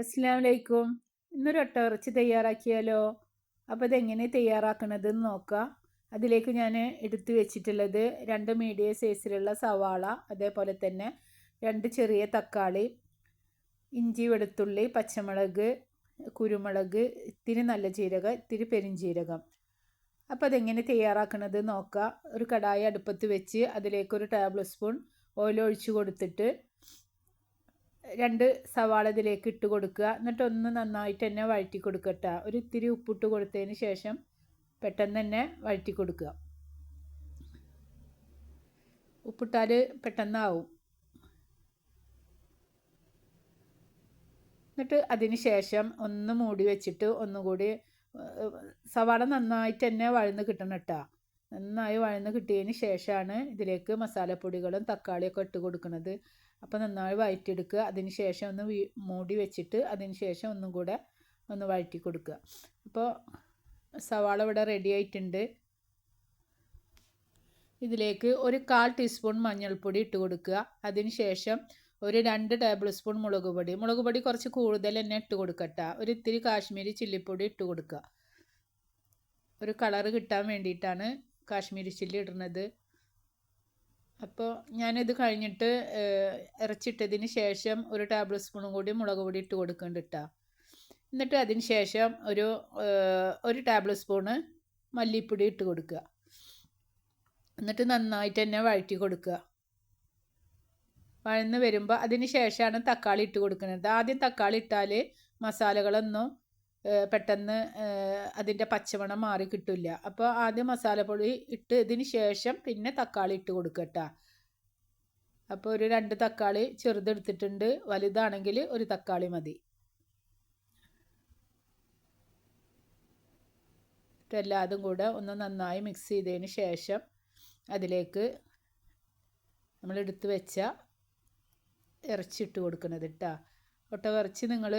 അസ്സലാമു അലൈക്കും. ഇന്നൊരു ഒട്ടയിറച്ചി തയ്യാറാക്കിയാലോ? അപ്പോൾ ഇതെങ്ങനെ തയ്യാറാക്കണതെന്ന് നോക്കാം. അതിലേക്ക് ഞാൻ എടുത്തു വെച്ചിട്ടുള്ളത് 2 മീഡിയം സൈസിലുള്ള സവാള, അതേപോലെ തന്നെ 2 ചെറിയ തക്കാളി, ഇഞ്ചി, വെളുത്തുള്ളി, പച്ചമുളക്, കുരുമുളക്, ഇത്തിരി നല്ല ജീരകം, ഇത്തിരി പെരിഞ്ജീരകം. അപ്പോൾ അതെങ്ങനെ തയ്യാറാക്കണത് നോക്കാം. ഒരു കടായി അടുപ്പത്ത് വെച്ച് അതിലേക്കൊരു ടേബിൾ സ്പൂൺ ഓയിൽ ഒഴിച്ച് കൊടുത്തിട്ട് 2 സവാള ഇതിലേക്ക് ഇട്ട് കൊടുക്കുക. എന്നിട്ട് ഒന്ന് നന്നായിട്ട് തന്നെ വഴറ്റി കൊടുക്കട്ടെ. ഒരു ഇത്തിരി ഉപ്പിട്ട് കൊടുത്തതിന് ശേഷം പെട്ടെന്ന് തന്നെ വഴറ്റി കൊടുക്കുക. ഉപ്പിട്ടാൽ പെട്ടെന്നാവും. എന്നിട്ട് അതിന് ശേഷം ഒന്ന് മൂടി വെച്ചിട്ട് ഒന്നുകൂടി സവാള നന്നായിട്ട് തന്നെ വഴന്ന് കിട്ടണം കേട്ടോ. നന്നായി വഴന്ന് കിട്ടിയതിന് ശേഷമാണ് ഇതിലേക്ക് മസാലപ്പൊടികളും തക്കാളിയൊക്കെ ഇട്ട് കൊടുക്കുന്നത്. അപ്പോൾ നന്നായി വഴറ്റിയെടുക്കുക. അതിന് ശേഷം ഒന്ന് മൂടി വെച്ചിട്ട് അതിന് ശേഷം ഒന്നും കൂടെ ഒന്ന് വഴറ്റി കൊടുക്കുക. അപ്പോൾ സവാള ഇവിടെ റെഡി ആയിട്ടുണ്ട്. ഇതിലേക്ക് ഒരു 1/4 ടീസ്പൂൺ മഞ്ഞൾപ്പൊടി ഇട്ട് കൊടുക്കുക. അതിന് ശേഷം ഒരു 2 ടേബിൾ സ്പൂൺ മുളക് പൊടി കുറച്ച് കൂടുതൽ തന്നെ ഇട്ട് കൊടുക്കട്ടെ. ഒരു ഇത്തിരി കാശ്മീരി ചില്ലിപ്പൊടി ഇട്ട് കൊടുക്കുക. ഒരു കളറ് കിട്ടാൻ വേണ്ടിയിട്ടാണ് കാശ്മീരി ചില്ലി ഇടുന്നത്. അപ്പോൾ ഞാനിത് കഴിഞ്ഞിട്ട് ഇറച്ചിട്ടതിന് ശേഷം ഒരു ടേബിൾ സ്പൂണും കൂടി മുളക് പൊടി ഇട്ട് കൊടുക്കുന്നുണ്ട് കേട്ടോ. എന്നിട്ട് അതിന് ശേഷം ഒരു ടേബിൾ സ്പൂണ് മല്ലിപ്പൊടി ഇട്ട് കൊടുക്കുക. എന്നിട്ട് നന്നായിട്ട് തന്നെ വഴറ്റി കൊടുക്കുക. വഴന്ന് വരുമ്പോൾ അതിന് ശേഷമാണ് തക്കാളി ഇട്ട് കൊടുക്കുന്നത്. ആദ്യം തക്കാളി ഇട്ടാൽ മസാലകളൊന്നും പെട്ടെന്ന് അതിൻ്റെ പച്ചമണം മാറി കിട്ടില്ല. അപ്പോൾ ആദ്യം മസാലപ്പൊടി ഇട്ട് ഇതിന് ശേഷം പിന്നെ തക്കാളി ഇട്ട് കൊടുക്കട്ടോ. അപ്പോൾ ഒരു 2 തക്കാളി ചെറുതെടുത്തിട്ടുണ്ട്. വലുതാണെങ്കിൽ ഒരു തക്കാളി മതി. എല്ലാതും കൂടെ ഒന്ന് നന്നായി മിക്സ് ചെയ്തതിന് ശേഷം അതിലേക്ക് നമ്മൾ എടുത്ത് വെച്ച ഇറച്ചി ഇട്ട് കൊടുക്കുന്നത് കേട്ടോ. ഒട്ടകയിറച്ചി നിങ്ങൾ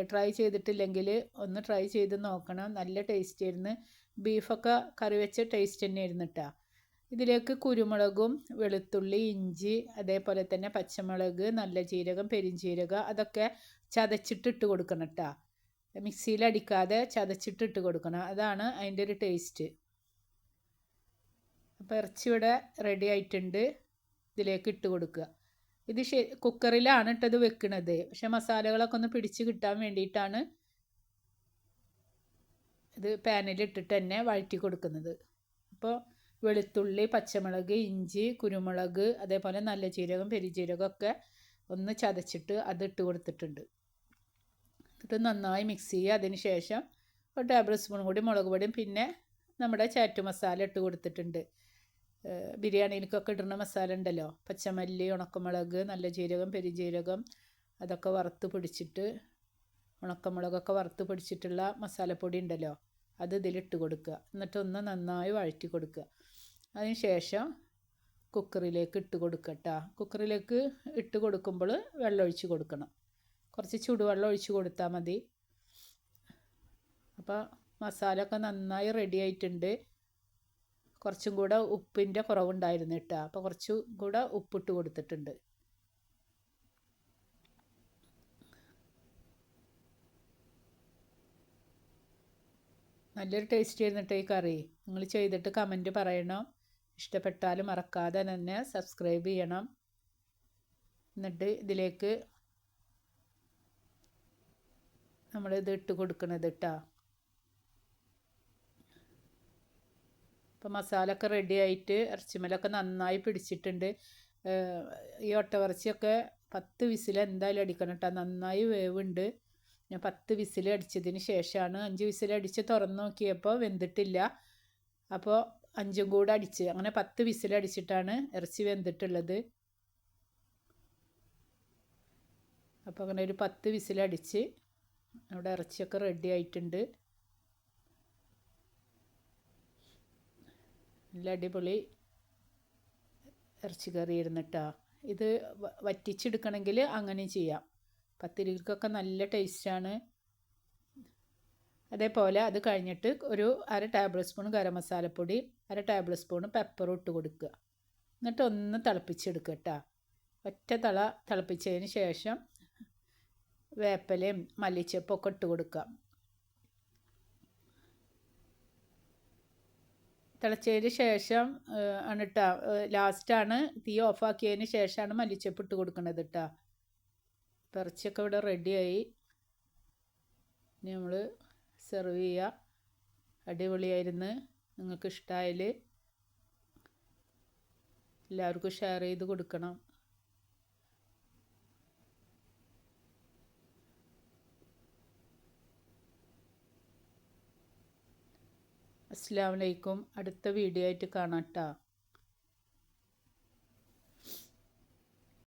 ട്രൈ ചെയ്തിട്ടില്ലെങ്കിൽ ഒന്ന് ട്രൈ ചെയ്ത് നോക്കണം. നല്ല ടേസ്റ്റ് ആയിരുന്നു. ബീഫൊക്കെ കറി വെച്ച ടേസ്റ്റ് തന്നെയായിരുന്നു കേട്ടോ. ഇതിലേക്ക് കുരുമുളകും, വെളുത്തുള്ളി, ഇഞ്ചി, അതേപോലെ തന്നെ പച്ചമുളക്, നല്ല ജീരകം, പെരിഞ്ജീരകം അതൊക്കെ ചതച്ചിട്ടിട്ട് കൊടുക്കണം കേട്ടോ. മിക്സിയിൽ അടിക്കാതെ ചതച്ചിട്ടിട്ട് കൊടുക്കണം. അതാണ് അതിൻ്റെ ഒരു ടേസ്റ്റ്. അപ്പോൾ ഇറച്ചി ഇവിടെ റെഡി ആയിട്ടുണ്ട്. ഇതിലേക്ക് ഇട്ട് കൊടുക്കുക. ഇത് കുക്കറിലാണ് ഇട്ടത് വെക്കുന്നത്. പക്ഷെ മസാലകളൊക്കെ ഒന്ന് പിടിച്ച് കിട്ടാൻ വേണ്ടിയിട്ടാണ് ഇത് പാനിലിട്ടിട്ട് തന്നെ വഴറ്റി കൊടുക്കുന്നത്. അപ്പോൾ വെളുത്തുള്ളി, പച്ചമുളക്, ഇഞ്ചി, കുരുമുളക്, അതേപോലെ നല്ല ജീരകം, പെരിഞ്ജീരകം ഒക്കെ ഒന്ന് ചതച്ചിട്ട് അത് ഇട്ട് കൊടുത്തിട്ടുണ്ട്. എന്നിട്ട് നന്നായി മിക്സ് ചെയ്യുക. അതിന് ശേഷം ഒരു ടേബിൾ സ്പൂൺ കൂടി മുളക് പൊടിയും പിന്നെ നമ്മുടെ ചാറ്റ് മസാല ഇട്ട് കൊടുത്തിട്ടുണ്ട്. ബിരിയാണിയിലേക്കൊക്കെ ഇടുന്ന മസാല ഉണ്ടല്ലോ, പച്ചമല്ലി, ഉണക്കമുളക്, നല്ല ജീരകം, പെരിഞ്ജീരകം അതൊക്കെ വറുത്ത് പിടിച്ചിട്ട് ഉണക്കമുളകൊക്കെ വറുത്ത് പിടിച്ചിട്ടുള്ള മസാലപ്പൊടി ഉണ്ടല്ലോ അത് ഇതിലിട്ട് കൊടുക്കുക. എന്നിട്ടൊന്ന് നന്നായി വഴറ്റി കൊടുക്കുക. അതിന് ശേഷം കുക്കറിലേക്ക് ഇട്ട് കൊടുക്കട്ടോ. കുക്കറിലേക്ക് ഇട്ട് കൊടുക്കുമ്പോൾ വെള്ളം ഒഴിച്ച് കൊടുക്കണം. കുറച്ച് ചൂടുവെള്ളം ഒഴിച്ച് കൊടുത്താൽ മതി. അപ്പോൾ മസാല ഒക്കെ നന്നായി റെഡി ആയിട്ടുണ്ട്. കുറച്ചും കൂടെ ഉപ്പിൻ്റെ കുറവുണ്ടായിരുന്നു കേട്ടോ. അപ്പോൾ കുറച്ചും കൂടെ ഉപ്പിട്ട് കൊടുത്തിട്ടുണ്ട്. നല്ലൊരു ടേസ്റ്റ് ആയിരുന്നു ഈ കറി. നിങ്ങൾ ചെയ്തിട്ട് കമൻറ്റ് പറയണം. ഇഷ്ടപ്പെട്ടാൽ മറക്കാതെ തന്നെ സബ്സ്ക്രൈബ് ചെയ്യണം. എന്നിട്ട് ഇതിലേക്ക് നമ്മളിത് ഇട്ട് കൊടുക്കണത് കേട്ടോ. അപ്പോൾ മസാല ഒക്കെ റെഡി ആയിട്ട് ഇറച്ചിമേലൊക്കെ നന്നായി പിടിച്ചിട്ടുണ്ട്. ഈ ഒട്ടയിറച്ചിയൊക്കെ 10 വിസിൽ എന്തായാലും അടിക്കണം കേട്ടോ. നന്നായി വേവുണ്ട്. ഞാൻ 10 വിസിൽ അടിച്ചതിന് ശേഷമാണ് 5 വിസിൽ അടിച്ച് തുറന്ന് നോക്കിയപ്പോൾ വെന്തിട്ടില്ല. അപ്പോൾ 5ഉം കൂടെ അടിച്ച് അങ്ങനെ 10 വിസിൽ അടിച്ചിട്ടാണ് ഇറച്ചി വെന്തിട്ടുള്ളത്. അപ്പോൾ അങ്ങനെ ഒരു 10 വിസിലടിച്ച് അവിടെ ഇറച്ചിയൊക്കെ റെഡി ആയിട്ടുണ്ട്. നല്ല അടിപൊളി ഇറച്ചി കറി ഇരുന്നിട്ടാ. ഇത് വറ്റിച്ചെടുക്കണമെങ്കിൽ അങ്ങനെ ചെയ്യാം. പത്തിരിക്കൊക്കെ നല്ല ടേസ്റ്റാണ്. അതേപോലെ അത് കഴിഞ്ഞിട്ട് ഒരു 1/2 ടേബിൾ സ്പൂൺ ഗരം മസാലപ്പൊടി, 1/2 ടേബിൾ സ്പൂൺ പെപ്പറും ഇട്ട് കൊടുക്കുക. എന്നിട്ട് ഒന്ന് തിളപ്പിച്ചെടുക്കുക കേട്ടോ. ഒറ്റ തിളപ്പിച്ചതിന് ശേഷം വേപ്പിലയും മല്ലിച്ചപ്പൊക്കെ ഇട്ട് കൊടുക്കാം. തിളച്ചതിന് ശേഷം ആണ് കേട്ടോ, ലാസ്റ്റാണ് തീ ഓഫാക്കിയതിന് ശേഷമാണ് മല്ലിച്ചപ്പ് ഇട്ട് കൊടുക്കുന്നത് കേട്ടോ. ഇറച്ചിയൊക്കെ ഇവിടെ റെഡിയായി. ഇനി നമ്മൾ സെർവ് ചെയ്യുക. അടിപൊളിയായിരുന്നു. നിങ്ങൾക്ക് ഇഷ്ടമായാൽ എല്ലാവർക്കും ഷെയർ ചെയ്ത് കൊടുക്കണം. അസ്സലാമു അലൈക്കും. അടുത്ത വീഡിയോ ആയിട്ട് കാണാം കേട്ടോ.